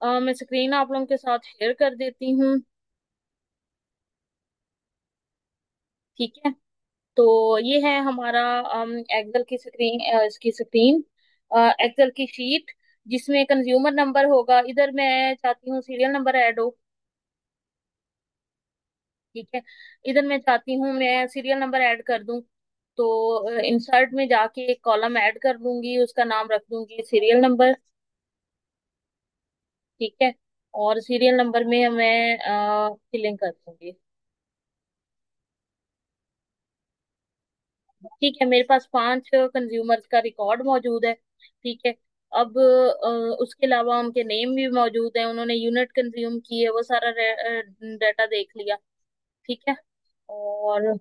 मैं स्क्रीन आप लोगों के साथ शेयर कर देती हूँ। ठीक है। तो ये है हमारा एक्सेल की स्क्रीन, इसकी स्क्रीन, एक्सेल की शीट, जिसमें कंज्यूमर नंबर होगा। इधर मैं चाहती हूँ सीरियल नंबर ऐड हो। ठीक है। इधर मैं चाहती हूँ मैं सीरियल नंबर ऐड कर दूं। तो इंसर्ट में जाके एक कॉलम ऐड कर दूंगी, उसका नाम रख दूंगी सीरियल नंबर। ठीक है। और सीरियल नंबर में मैं फिलिंग कर दूंगी। ठीक है, मेरे पास 5 कंज्यूमर्स का रिकॉर्ड मौजूद है। ठीक है। अब उसके अलावा उनके नेम भी मौजूद है, उन्होंने यूनिट कंज्यूम की है, वो सारा डाटा देख लिया। ठीक है। और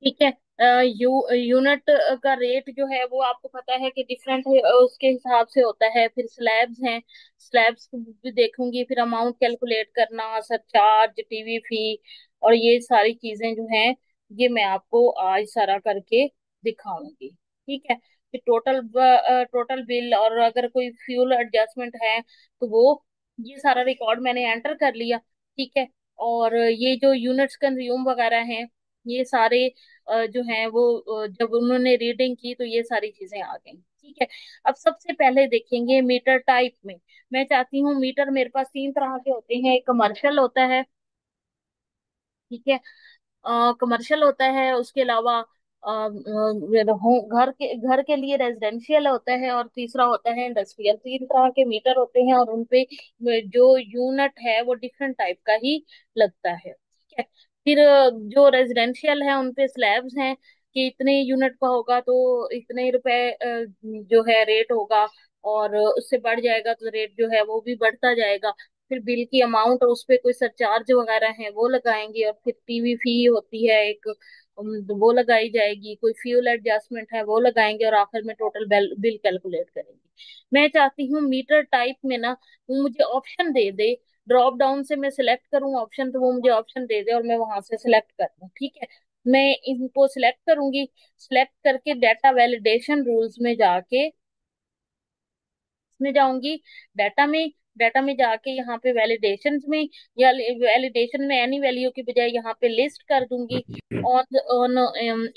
ठीक है। यूनिट का रेट जो है वो आपको पता है कि डिफरेंट है, उसके हिसाब से होता है। फिर स्लैब्स हैं, स्लैब्स भी देखूंगी। फिर अमाउंट कैलकुलेट करना, सरचार्ज, टीवी फी, और ये सारी चीजें जो हैं ये मैं आपको आज सारा करके दिखाऊंगी। ठीक है। फिर टोटल बिल, और अगर कोई फ्यूल एडजस्टमेंट है तो वो, ये सारा रिकॉर्ड मैंने एंटर कर लिया। ठीक है। और ये जो यूनिट्स कंज्यूम वगैरह हैं, ये सारे जो हैं वो, जब उन्होंने रीडिंग की तो ये सारी चीजें आ गई। ठीक है। अब सबसे पहले देखेंगे मीटर टाइप में। मैं चाहती हूँ मीटर, मेरे पास 3 तरह के होते हैं। एक कमर्शियल होता है। ठीक है। कमर्शियल होता है, उसके अलावा घर के लिए रेजिडेंशियल होता है, और तीसरा होता है इंडस्ट्रियल। 3 तरह के मीटर होते हैं, और उनपे जो यूनिट है वो डिफरेंट टाइप का ही लगता है। ठीक है। फिर जो रेजिडेंशियल है उनपे स्लैब्स हैं कि इतने यूनिट का होगा तो इतने रुपए जो है रेट होगा, और उससे बढ़ जाएगा तो रेट जो है वो भी बढ़ता जाएगा। फिर बिल की अमाउंट और उस पे कोई सरचार्ज वगैरह है वो लगाएंगे, और फिर टीवी फी होती है एक, तो वो लगाई जाएगी। कोई फ्यूल एडजस्टमेंट है वो लगाएंगे, और आखिर में टोटल बिल कैलकुलेट करेंगे। मैं चाहती हूँ मीटर टाइप में ना वो मुझे ऑप्शन दे दे। ड्रॉप डाउन से मैं सिलेक्ट करूँ ऑप्शन, तो वो मुझे ऑप्शन दे दे और मैं वहां से सिलेक्ट कर दूँ। ठीक है। मैं इनको सिलेक्ट करूंगी। सिलेक्ट करके डाटा वैलिडेशन रूल्स में जाके, इसमें जाऊंगी डाटा में। डाटा में जाके यहाँ पे वैलिडेशन में, या वैलिडेशन में एनी वैल्यू की बजाय यहाँ पे लिस्ट कर दूंगी। On on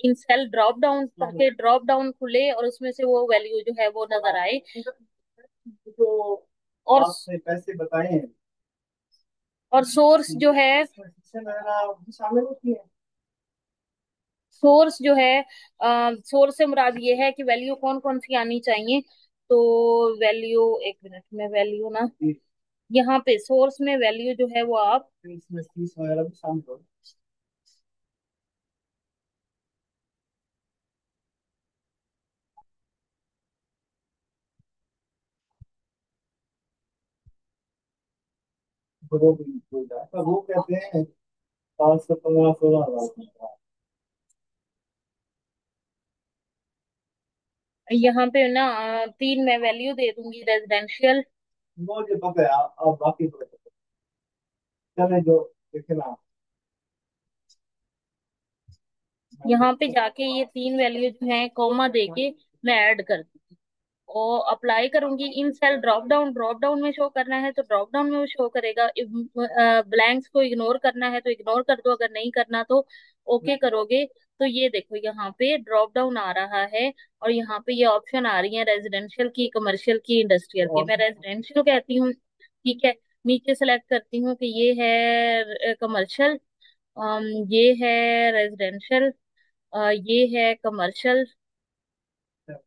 in cell drop down, ताकि ड्रॉप डाउन खुले और उसमें से वो वैल्यू जो है वो नजर आए। तो और आपने पैसे बताए हैं। और सोर्स जो है, शामिल होती है। सोर्स जो है, सोर्स से मुराद ये है कि वैल्यू कौन कौन सी आनी चाहिए। तो वैल्यू, एक मिनट में वैल्यू ना, यहाँ पे सोर्स में वैल्यू जो है वो आप, इसमें फीस वगैरह भी शामिल हो। वो भी include है। तो वो कहते हैं 5 से 15 16 हजार। यहाँ पे ना 3 मैं वैल्यू दे दूंगी रेजिडेंशियल। मुझे पता है, आप बाकी पता चले जो देखे ना। यहाँ पे जाके ये 3 वैल्यू जो है कॉमा देके मैं ऐड कर दूंगी और अप्लाई करूंगी। इन सेल ड्रॉप डाउन में शो करना है तो ड्रॉप डाउन में वो शो करेगा। ब्लैंक्स को इग्नोर करना है तो इग्नोर कर दो, अगर नहीं करना तो ओके करोगे। तो ये देखो यहाँ पे ड्रॉप डाउन आ रहा है, और यहाँ पे ये ऑप्शन आ रही है रेजिडेंशियल की, कमर्शियल की, इंडस्ट्रियल की। मैं रेजिडेंशियल कहती हूँ। ठीक है। नीचे सेलेक्ट करती हूँ कि ये है कमर्शियल, ये है रेजिडेंशियल, ये है कमर्शियल,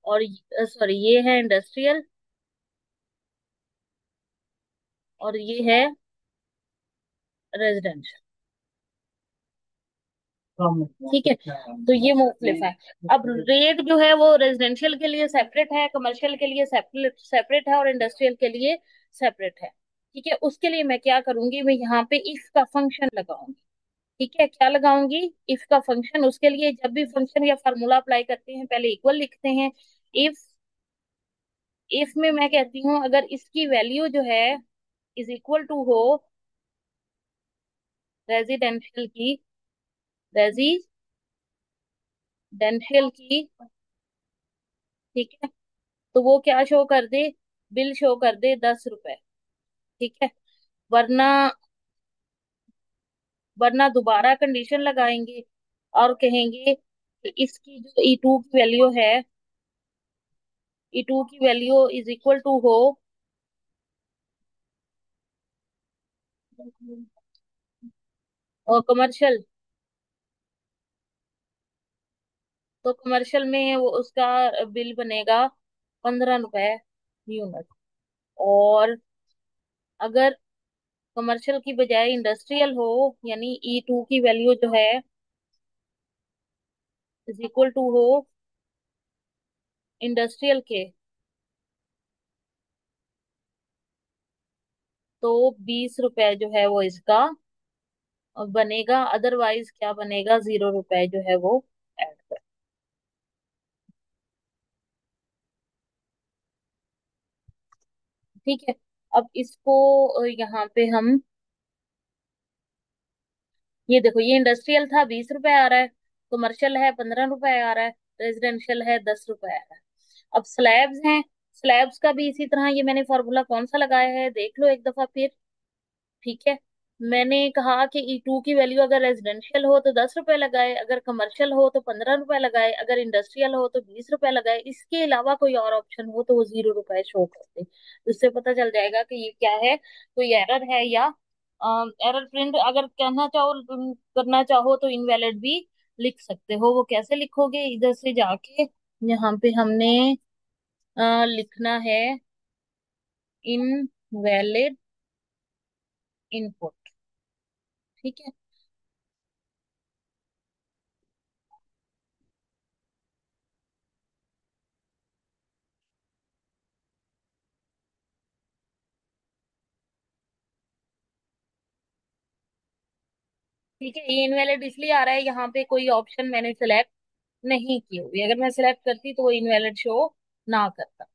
और सॉरी ये है इंडस्ट्रियल, और ये है रेजिडेंशियल। ठीक है। तो ये मुख्तलिफ है। अब रेट जो है वो रेजिडेंशियल के लिए सेपरेट है, कमर्शियल के लिए सेपरेट सेपरेट है, और इंडस्ट्रियल के लिए सेपरेट है। ठीक है। उसके लिए मैं क्या करूंगी, मैं यहाँ पे इफ का फंक्शन लगाऊंगी। ठीक है, क्या लगाऊंगी? इफ का फंक्शन, उसके लिए जब भी फंक्शन या फार्मूला अप्लाई करते हैं पहले इक्वल लिखते हैं। इफ, इफ में मैं कहती हूँ अगर इसकी वैल्यू जो है इज इक्वल टू हो रेजिडेंशियल की, रेजिडेंशियल की, ठीक है, तो वो क्या शो कर दे? बिल शो कर दे 10 रुपए। ठीक है, वरना, वरना दोबारा कंडीशन लगाएंगे और कहेंगे कि इसकी जो E2 की वैल्यू है, E2 की वैल्यू इज इक्वल टू हो, और कमर्शियल, तो कमर्शियल में वो उसका बिल बनेगा 15 रुपए यूनिट। और अगर कमर्शियल की बजाय इंडस्ट्रियल हो, यानी E2 की वैल्यू जो है इज इक्वल टू हो इंडस्ट्रियल के, तो 20 रुपए जो है वो इसका बनेगा। अदरवाइज क्या बनेगा? 0 रुपए जो है वो ऐड कर। ठीक है, अब इसको यहाँ पे हम, ये देखो, ये इंडस्ट्रियल था 20 रुपए आ रहा है, कमर्शियल है 15 रुपए आ रहा है, रेजिडेंशियल है 10 रुपए आ रहा है। अब स्लैब्स हैं, स्लैब्स का भी इसी तरह, ये मैंने फॉर्मूला कौन सा लगाया है देख लो एक दफा फिर। ठीक है, मैंने कहा कि E2 की वैल्यू अगर रेजिडेंशियल हो तो 10 रुपए लगाए, अगर कमर्शियल हो तो 15 रुपए लगाए, अगर इंडस्ट्रियल हो तो 20 रुपए लगाए, इसके अलावा कोई और ऑप्शन हो तो वो 0 रुपए शो कर दे। उससे पता चल जाएगा कि ये क्या है, कोई एरर है या एरर प्रिंट अगर कहना चाहो, करना चाहो तो इनवैलिड भी लिख सकते हो। वो कैसे लिखोगे? इधर से जाके यहाँ पे हमने लिखना है इनवैलिड इनपुट। ठीक है, ठीक है, ये इनवैलिड इसलिए आ रहा है, यहाँ पे कोई ऑप्शन मैंने सिलेक्ट नहीं की हुई, अगर मैं सिलेक्ट करती तो वो इनवैलिड शो ना करता।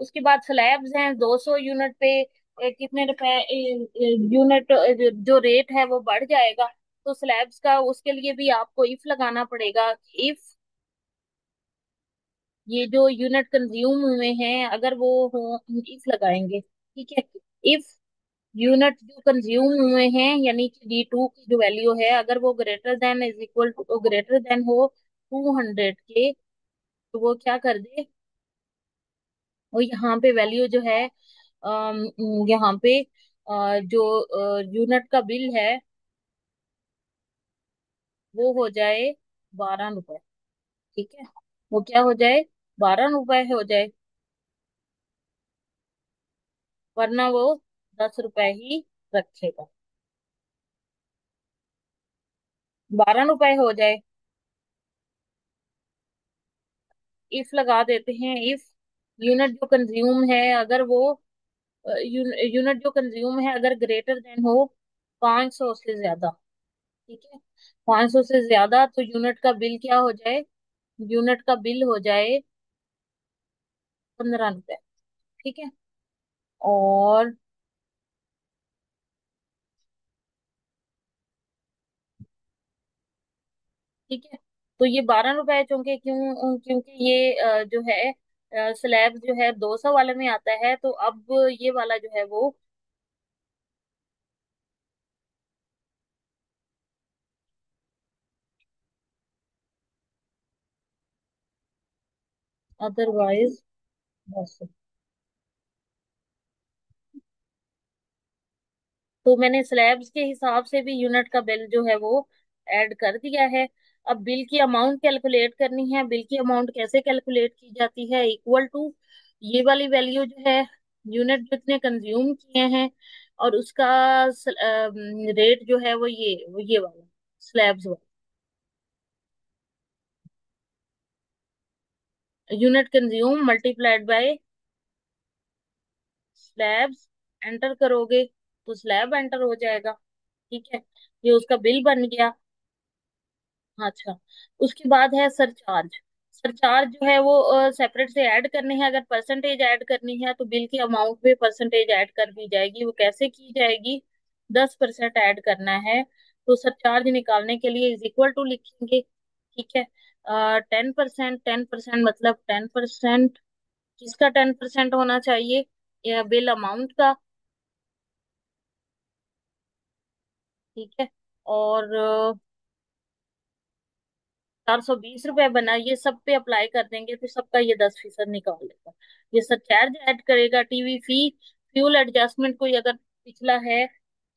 उसके बाद स्लैब्स हैं 200 यूनिट पे कितने रुपए यूनिट, जो रेट है वो बढ़ जाएगा। तो स्लैब्स का, उसके लिए भी आपको इफ लगाना पड़ेगा। इफ ये जो यूनिट कंज्यूम हुए हैं अगर वो हो, इफ लगाएंगे। ठीक है, इफ यूनिट जो कंज्यूम हुए हैं यानी कि D2 की जो वैल्यू है अगर वो greater than is equal to, greater than हो 200 के, तो वो क्या कर दे? वो यहाँ पे वैल्यू जो है यहाँ पे जो यूनिट का बिल है वो हो जाए 12 रुपए। ठीक है, वो क्या हो जाए? 12 रुपए हो जाए, वरना वो 10 रुपए ही रखेगा। 12 रुपए हो जाए, इफ लगा देते हैं। इफ यूनिट जो कंज्यूम है अगर वो यूनिट जो कंज्यूम है अगर ग्रेटर देन हो 500 से ज्यादा। ठीक है, 500 से ज्यादा तो यूनिट का बिल क्या हो जाए? यूनिट का बिल हो जाए 15 रुपए। ठीक है, और ठीक है, तो ये 12 रुपए चूंकि क्योंकि ये जो है स्लैब जो है 200 वाले में आता है, तो अब ये वाला जो है वो अदरवाइज, तो मैंने स्लैब्स के हिसाब से भी यूनिट का बिल जो है वो ऐड कर दिया है। अब बिल की अमाउंट कैलकुलेट करनी है। बिल की अमाउंट कैसे कैलकुलेट की जाती है? इक्वल टू ये वाली वैल्यू जो है, यूनिट जितने कंज्यूम किए हैं और उसका रेट जो है वो ये वाला स्लैब्स वाला, unit consume multiplied by slabs, enter करोगे तो स्लैब एंटर हो जाएगा। ठीक है, ये उसका बिल बन गया। अच्छा, उसके बाद है सरचार्ज। सरचार्ज जो है वो सेपरेट से ऐड करने हैं। अगर परसेंटेज ऐड करनी है तो बिल के अमाउंट में परसेंटेज ऐड कर दी जाएगी। वो कैसे की जाएगी? 10% ऐड करना है। तो सरचार्ज निकालने के लिए इज इक्वल टू लिखेंगे। ठीक है। 10%, 10% मतलब 10%। किसका 10% होना चाहिए? बिल अमाउंट का। ठीक है। और 420 रुपए बना, ये सब पे अप्लाई कर देंगे तो सबका ये 10% निकाल लेगा। ये सब चार्ज ऐड करेगा। टीवी फी, फ्यूल एडजस्टमेंट कोई अगर पिछला है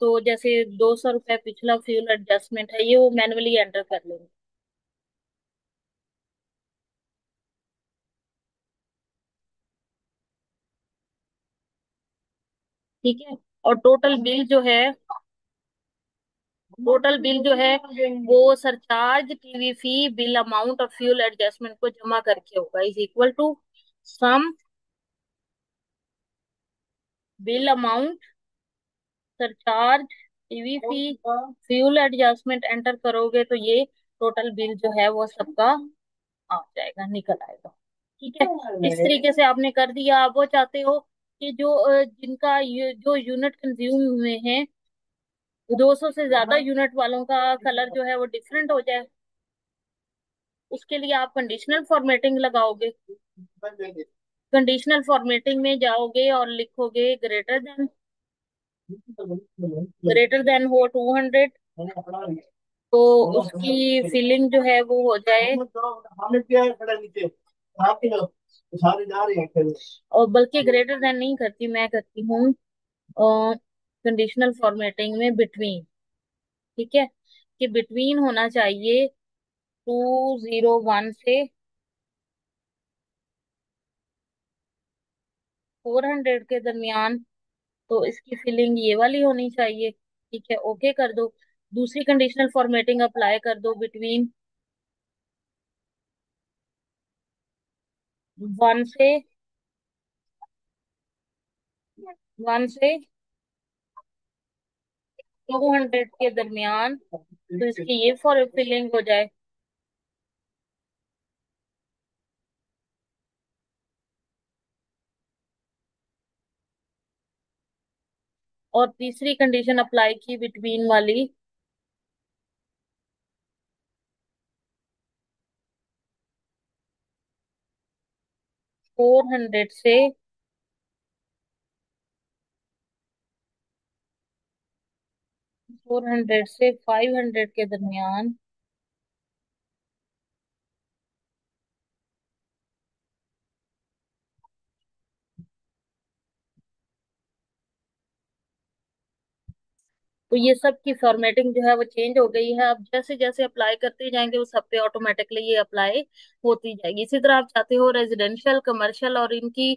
तो जैसे 200 रुपये पिछला फ्यूल एडजस्टमेंट है, ये वो मैनुअली एंटर कर लेंगे। ठीक है। और टोटल बिल जो है वो surcharge, TV fee, bill amount और फ्यूल एडजस्टमेंट को जमा करके होगा, is equal to sum bill amount, surcharge, TV fee, fuel adjustment enter करोगे तो ये टोटल बिल जो है वो सबका आ जाएगा, निकल आएगा। ठीक है। इस तरीके से आपने कर दिया। आप वो चाहते हो कि जो जो यूनिट कंज्यूम हुए हैं, 200 से ज्यादा यूनिट वालों का कलर जो है वो डिफरेंट हो जाए। उसके लिए आप कंडीशनल फॉर्मेटिंग लगाओगे। कंडीशनल फॉर्मेटिंग में जाओगे और लिखोगे ग्रेटर देन हो 200। तो उसकी फीलिंग जो है वो हो जाए। और बल्कि ग्रेटर देन नहीं करती, मैं करती हूँ कंडीशनल फॉर्मेटिंग में बिटवीन। ठीक है। कि बिटवीन होना चाहिए 201 से 400 के दरमियान। तो इसकी फिलिंग ये वाली होनी चाहिए। ठीक है, ओके कर दो। दूसरी कंडीशनल फॉर्मेटिंग अप्लाई कर दो बिटवीन 1 से 200 के दरमियान। तो इसकी ये फॉर फिलिंग हो जाए। और तीसरी कंडीशन अप्लाई की बिटवीन वाली 400 से 500 के दरमियान। तो ये सब की फॉर्मेटिंग जो है वो चेंज हो गई है। अब जैसे जैसे अप्लाई करते जाएंगे वो सब पे ऑटोमेटिकली ये अप्लाई होती जाएगी। इसी तरह आप चाहते हो रेजिडेंशियल, कमर्शियल और इनकी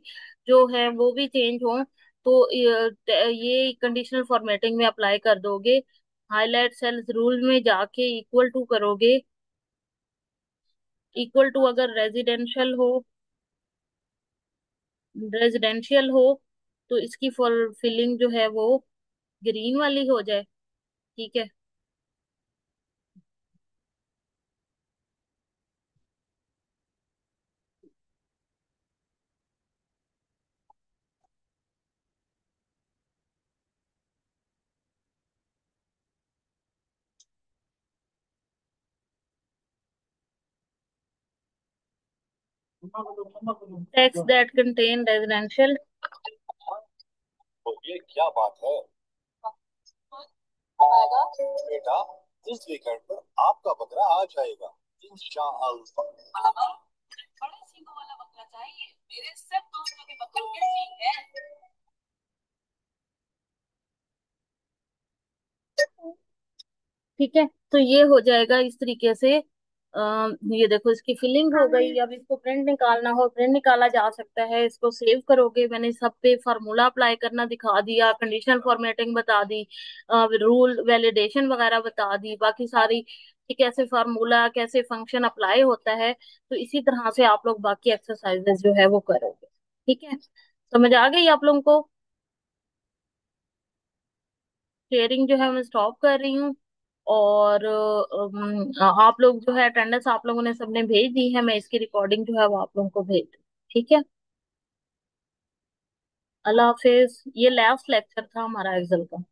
जो है वो भी चेंज हो, तो ये कंडीशनल फॉर्मेटिंग में अप्लाई कर दोगे। हाईलाइट सेल्स रूल में जाके इक्वल टू करोगे। इक्वल टू अगर रेजिडेंशियल हो तो इसकी फिलिंग जो है वो ग्रीन वाली हो जाए। ठीक है। Text that contain residential. तो ये क्या बात है बेटा, इस वीकेंड पर आपका बकरा आ जाएगा इंशाअल्लाह। बड़े सींगों वाला बकरा चाहिए, मेरे सब दोस्तों के बकरों के सींग हैं। ठीक है। तो ये हो जाएगा इस तरीके से। ये देखो इसकी फिलिंग हो गई। अब इसको प्रिंट निकालना हो, प्रिंट निकाला जा सकता है। इसको सेव करोगे। मैंने सब पे फार्मूला अप्लाई करना दिखा दिया, कंडीशनल फॉर्मेटिंग बता दी, रूल वैलिडेशन वगैरह बता दी, बाकी सारी कि कैसे फार्मूला, कैसे फंक्शन अप्लाई होता है। तो इसी तरह से आप लोग बाकी एक्सरसाइजेस जो है वो करोगे। ठीक है। समझ आ गई आप लोगों को? शेयरिंग जो है मैं स्टॉप कर रही हूँ। और आप लोग जो है अटेंडेंस आप लोगों ने सबने भेज दी है, मैं इसकी रिकॉर्डिंग जो है वो आप लोगों को भेज दूँ। ठीक है। अल्लाह हाफिज। ये लास्ट लेक्चर था हमारा एक्सेल का।